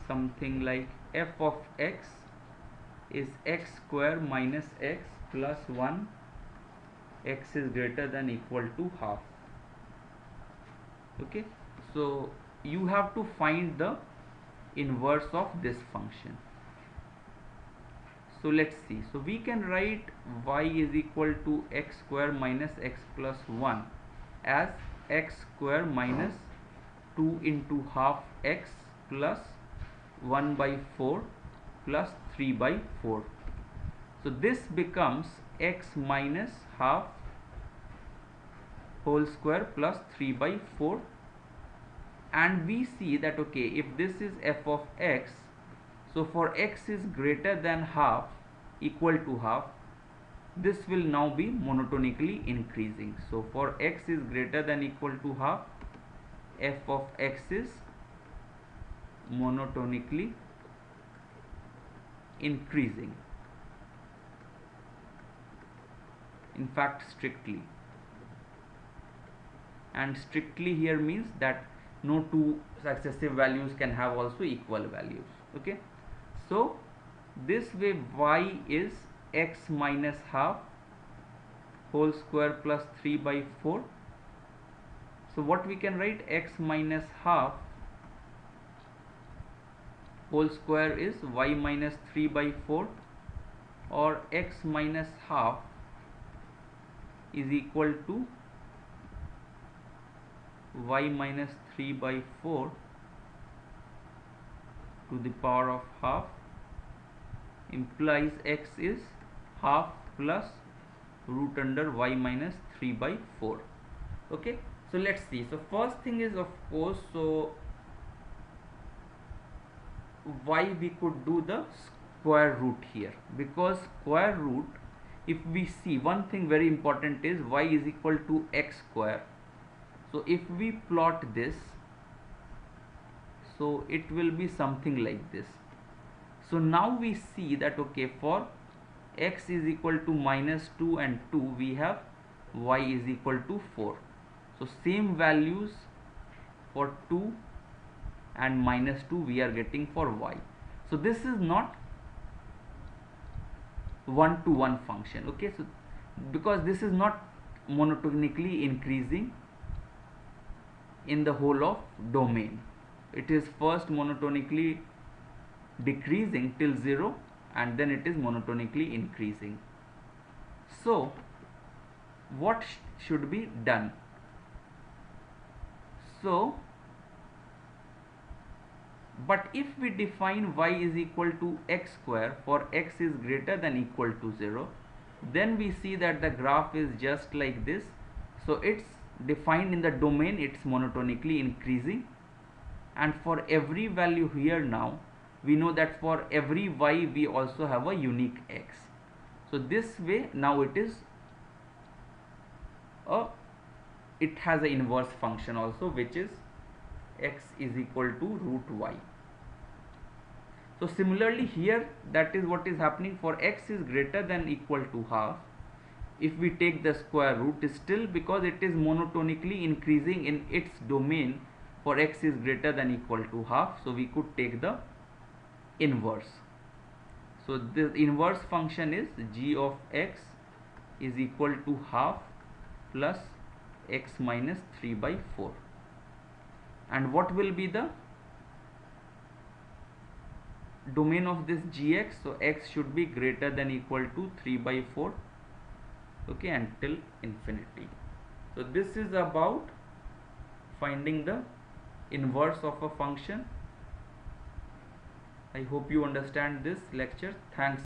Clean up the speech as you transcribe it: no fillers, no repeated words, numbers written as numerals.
something like f of x is x square minus x plus 1, x is greater than equal to half. Okay, so you have to find the inverse of this function. So let's see. So we can write y is equal to x square minus x plus 1 as x square minus 2 into half x plus 1 by 4 plus 3 by 4. So this becomes x minus half whole square plus 3 by 4, and we see that okay, if this is f of x, so for x is greater than half, equal to half, this will now be monotonically increasing. So for x is greater than equal to half, f of x is monotonically increasing. In fact, strictly. And strictly here means that no two successive values can have also equal values. Okay, so this way y is x minus half whole square plus 3 by 4. So what we can write, x minus half whole square is y minus 3 by 4, or x minus half is equal to y minus 3 by 4 to the power of half, implies x is half plus root under y minus 3 by 4. Okay, so let's see. So first thing is, of course, so why we could do the square root here, because square root, if we see, one thing very important is y is equal to x square. So if we plot this, so it will be something like this. So now we see that okay, for x is equal to minus 2 and 2, we have y is equal to 4. So same values for 2 and minus 2 we are getting for y. So this is not one-to-one function. Okay, so because this is not monotonically increasing in the whole of domain, it is first monotonically decreasing till 0 and then it is monotonically increasing. So what should be done? So but if we define y is equal to x square for x is greater than equal to 0, then we see that the graph is just like this. So it's defined in the domain, it's monotonically increasing, and for every value here now we know that for every y we also have a unique x. So this way now it has an inverse function also, which is x is equal to root y. So similarly here, that is what is happening. For x is greater than equal to half, if we take the square root, still because it is monotonically increasing in its domain, for x is greater than equal to half, so we could take the inverse. So the inverse function is g of x is equal to half plus x minus 3 by 4. And what will be the domain of this gx? So x should be greater than equal to 3 by 4, okay, until infinity. So this is about finding the inverse of a function. I hope you understand this lecture. Thanks.